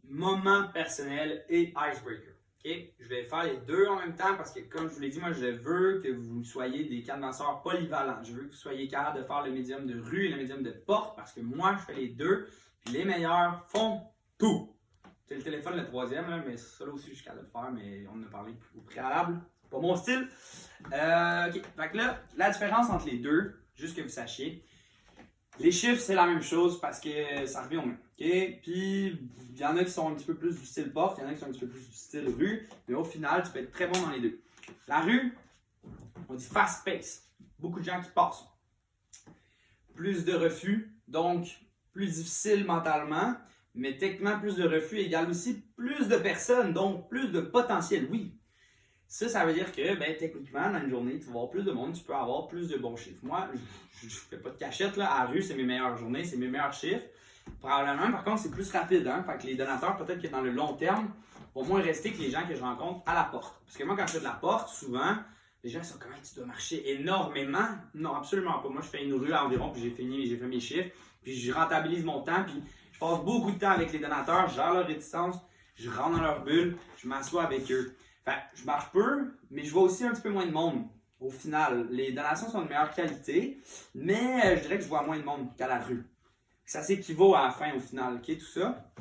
moment personnel et icebreaker. Okay? Je vais faire les deux en même temps parce que, comme je vous l'ai dit, moi, je veux que vous soyez des canvasseurs polyvalents. Je veux que vous soyez capables de faire le médium de rue et le médium de porte parce que moi, je fais les deux. Puis les meilleurs font tout. C'est le téléphone le troisième, là, mais ça là aussi, je suis capable de le faire, mais on en a parlé au préalable. C'est pas mon style. Ok, fait que là, la différence entre les deux, juste que vous sachiez, les chiffres, c'est la même chose parce que ça revient au même. Okay? Puis, il y en a qui sont un petit peu plus du style porte, il y en a qui sont un petit peu plus du style rue, mais au final, tu peux être très bon dans les deux. La rue, on dit fast pace. Beaucoup de gens qui passent. Plus de refus, donc plus difficile mentalement, mais techniquement, plus de refus égale aussi plus de personnes, donc plus de potentiel, oui. Ça veut dire que, techniquement, dans une journée, tu vas avoir plus de monde, tu peux avoir plus de bons chiffres. Moi, je ne fais pas de cachette, là. À la rue, c'est mes meilleures journées, c'est mes meilleurs chiffres. Probablement, par contre, c'est plus rapide, hein. Fait que les donateurs, peut-être que dans le long terme, vont moins rester que les gens que je rencontre à la porte. Parce que moi, quand je fais de la porte, souvent, les gens sont comme, tu dois marcher énormément. Non, absolument pas. Moi, je fais une rue environ, puis j'ai fait mes chiffres, puis je rentabilise mon temps, puis je passe beaucoup de temps avec les donateurs, je gère leur réticence, je rentre dans leur bulle, je m'assois avec eux. Fait, je marche peu, mais je vois aussi un petit peu moins de monde. Au final, les donations sont de meilleure qualité, mais je dirais que je vois moins de monde qu'à la rue. Ça s'équivaut à la fin au final, ok, tout ça.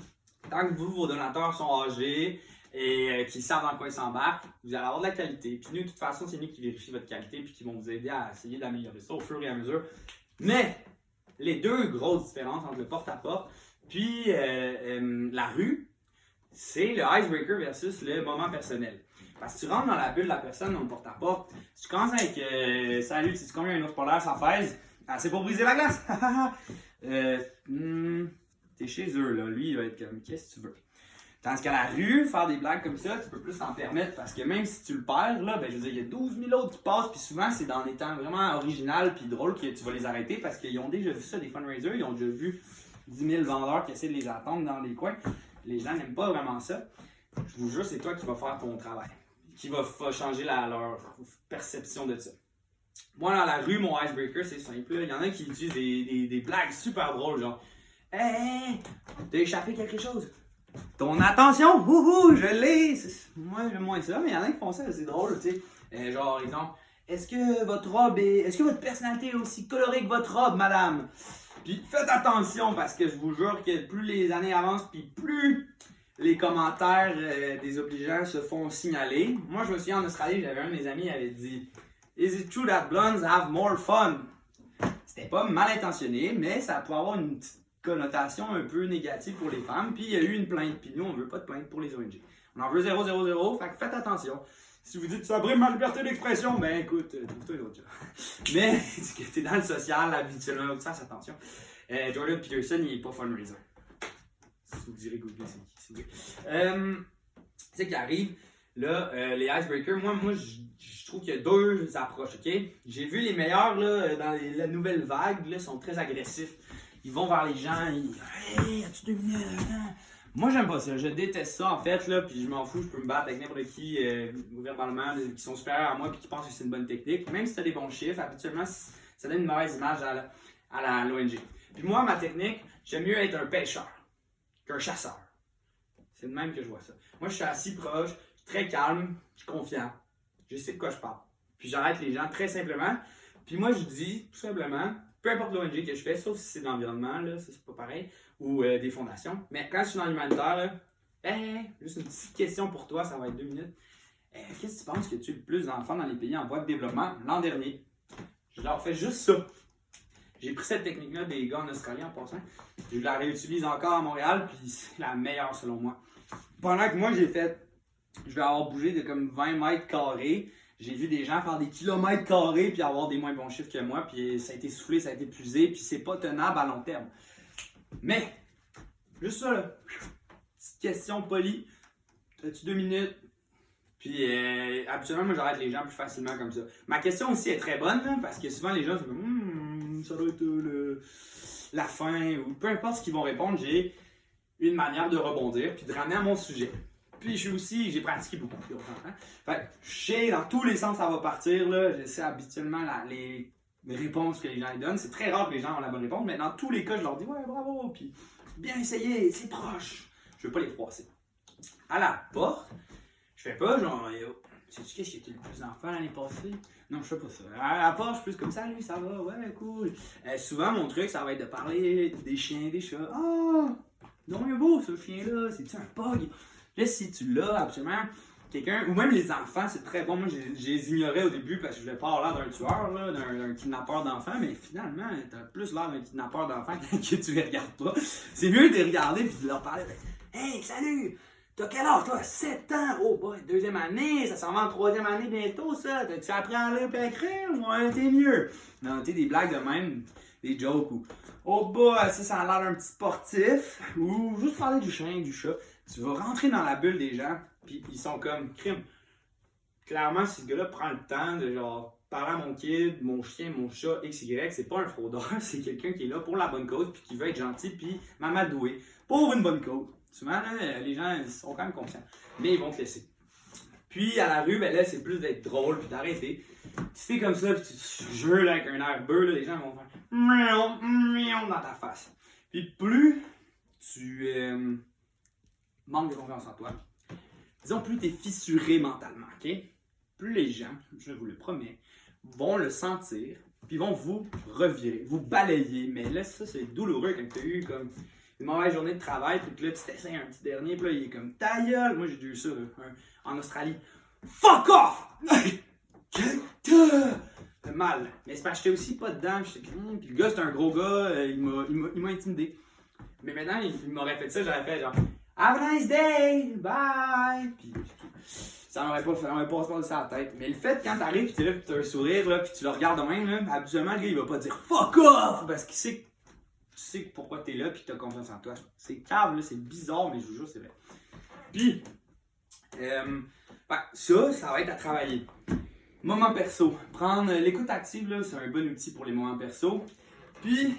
Tant que vous, vos donateurs sont âgés et qu'ils savent dans quoi ils s'embarquent, vous allez avoir de la qualité. Puis nous, de toute façon, c'est nous qui vérifions votre qualité puis qui vont vous aider à essayer d'améliorer ça au fur et à mesure. Mais les deux grosses différences entre le porte-à-porte puis la rue, c'est le icebreaker versus le moment personnel. Parce que tu rentres dans la bulle de la personne, on ne porte-à-porte. Si tu commences avec salut, tu sais combien un ours polaire s'en pèse? Ah, c'est pour briser la glace! T'es chez eux, là. Lui, il va être comme, qu'est-ce que tu veux? Tandis qu'à la rue, faire des blagues comme ça, tu peux plus t'en permettre parce que même si tu le perds, là, je veux dire, il y a 12 000 autres qui passent, puis souvent, c'est dans des temps vraiment original puis drôle que tu vas les arrêter parce qu'ils ont déjà vu ça, des fundraisers, ils ont déjà vu 10 000 vendeurs qui essaient de les attendre dans les coins. Les gens n'aiment pas vraiment ça. Je vous jure, c'est toi qui vas faire ton travail, qui va changer leur perception de ça. Moi, dans la rue, mon icebreaker, c'est simple. Il y en a qui utilisent des blagues super drôles, genre « Hey, t'as échappé quelque chose? Ton attention, wouhou, je l'ai! » Moi, j'aime moins ça, mais il y en a qui font ça, c'est drôle, tu sais. Genre, exemple, « Est-ce que votre personnalité est aussi colorée que votre robe, madame? » Puis faites attention, parce que je vous jure que plus les années avancent, puis plus les commentaires désobligeants se font signaler. Moi, je me souviens en Australie, j'avais un de mes amis qui avait dit « Is it true that blondes have more fun? » C'était pas mal intentionné, mais ça peut avoir une petite connotation un peu négative pour les femmes. Puis il y a eu une plainte, puis nous, on veut pas de plainte pour les ONG. On en veut 0, 0, 0, fait que faites attention. Si vous dites ça brime ma liberté d'expression, ben écoute, trouve-toi une autre chose. Mais que t'es dans le social, habituellement, tu fasses attention. Jordan Peterson, il est pas fundraiser. Si vous direz Google, c'est qui? C'est ce qui arrive, là, les icebreakers, moi je trouve qu'il y a deux approches, ok? J'ai vu les meilleurs, là, dans la nouvelle vague, là, sont très agressifs. Ils vont vers les gens, hey, as-tu 2 minutes? Moi, j'aime pas ça. Je déteste ça, en fait, là, puis je m'en fous. Je peux me battre avec n'importe qui, verbalement, qui sont supérieurs à moi, puis qui pensent que c'est une bonne technique. Même si tu as des bons chiffres, habituellement, ça donne une mauvaise image à l'ONG. Puis moi, ma technique, j'aime mieux être un pêcheur qu'un chasseur. C'est de même que je vois ça. Moi, je suis assis proche, très calme, je suis confiant. Je sais de quoi je parle. Puis j'arrête les gens très simplement. Puis moi, je dis tout simplement, peu importe l'ONG que je fais, sauf si c'est de l'environnement, là, ça c'est pas pareil, ou des fondations. Mais quand je suis dans l'humanitaire, juste une petite question pour toi, ça va être 2 minutes. Qu'est-ce que tu penses que tu as le plus d'enfants dans les pays en voie de développement l'an dernier? Je leur fais juste ça. J'ai pris cette technique-là des gars en Australie en passant. Je la réutilise encore à Montréal, puis c'est la meilleure selon moi. Pendant que moi, je vais avoir bougé de comme 20 mètres carrés. J'ai vu des gens faire des kilomètres carrés puis avoir des moins bons chiffres que moi, puis ça a été soufflé, ça a été épuisé, puis c'est pas tenable à long terme. Mais, juste ça, là. Petite question polie. As-tu 2 minutes? Puis, habituellement, moi, j'arrête les gens plus facilement comme ça. Ma question aussi est très bonne, là, parce que souvent, les gens sont comme, ça doit être la fin, ou peu importe ce qu'ils vont répondre, j'ai une manière de rebondir, puis de ramener à mon sujet. Puis j'ai pratiqué beaucoup plus longtemps. Hein? Fait je sais dans tous les sens ça va partir. Là. Je sais habituellement les réponses que les gens donnent. C'est très rare que les gens ont la bonne réponse, mais dans tous les cas, je leur dis ouais, bravo, puis bien essayé, c'est proche. je veux pas les froisser. À la porte, je fais pas genre, sais-tu qu'est-ce qui était le plus d'enfants l'année passée? Non, je fais pas ça. À la porte, je suis plus comme ça, lui, ça va, ouais, cool. Souvent, mon truc, ça va être de parler des chiens, des chats. Ah, non, il est beau ce chien-là, c'est-tu un pug? Là, si tu l'as, absolument, quelqu'un, ou même les enfants, c'est très bon. Moi, je les ignorais au début parce que je voulais pas avoir l'air d'un tueur, là, d'un kidnappeur d'enfants, mais finalement, t'as plus l'air d'un kidnappeur d'enfants que tu les regardes pas. C'est mieux de les regarder et de leur parler. Hey, salut! T'as quel âge, toi? 7 ans! Oh boy, deuxième année, ça s'en va en troisième année bientôt, ça! T'as-tu appris à lire et à écrire? Ouais, t'es mieux! Non, t'es des blagues de même, des jokes ou oh boy, ça a l'air d'un petit sportif, ou juste parler du chien, du chat. Tu vas rentrer dans la bulle des gens, puis ils sont comme crime. Clairement, si ce gars-là prend le temps de genre parler à mon kid, mon chien, mon chat, XY, c'est pas un fraudeur, c'est quelqu'un qui est là pour la bonne cause, puis qui veut être gentil, puis m'amadouer pour une bonne cause. Souvent, là, les gens ils sont quand même conscients, mais ils vont te laisser. Puis à la rue, ben là, c'est plus d'être drôle puis d'arrêter. Si t'es comme ça, puis tu jures avec un air beurre, les gens vont faire miaou dans ta face. Puis plus tu manques de confiance en toi, disons plus t'es fissuré mentalement, ok? Plus les gens, je vous le promets, vont le sentir, puis vont vous revirer, vous balayer. Mais là, ça, c'est douloureux quand t'as eu comme une mauvaise journée de travail, puis que là, tu t'essayes un petit dernier, puis là, il est comme ta gueule. Moi, j'ai déjà eu ça, là, en Australie. Fuck off! Fait mal. Mais c'est parce que j'étais aussi pas dedans, j'étais comme, puis le gars, c'est un gros gars, il m'a intimidé. Mais maintenant, il m'aurait fait ça, j'aurais fait genre, have a nice day, bye! Puis ça m'aurait pas passé ça à la tête. Mais le fait, quand t'arrives, pis t'es là, pis t'as un sourire, là, pis tu le regardes de même, là, habituellement, le gars, il va pas dire fuck off! Parce qu'il sait que tu sais pourquoi t'es là, pis que t'as confiance en toi. C'est cave, là, c'est bizarre, mais je vous jure, c'est vrai. Puis, ça va être à travailler. Moment perso. Prendre l'écoute active, là, c'est un bon outil pour les moments perso. Puis,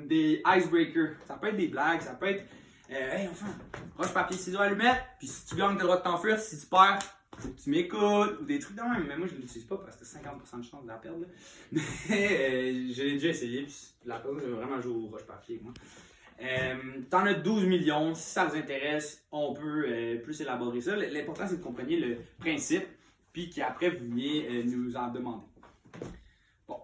des icebreakers. Ça peut être des blagues, ça peut être hey, enfin, roche, papier, ciseaux, allumette. Puis si tu gagnes, t'as le droit de t'enfuir. Si tu perds, faut que tu m'écoutes. Ou des trucs de même. Mais moi, je ne l'utilise pas parce que c'est 50% de chance de la perdre. Là. Mais je l'ai déjà essayé. Puis la perdre, je vais vraiment jouer au roche, papier avec moi. T'en as 12 millions. Si ça vous intéresse, on peut plus élaborer ça. L'important, c'est que vous compreniez le principe. Puis qu'après, vous veniez nous en demander.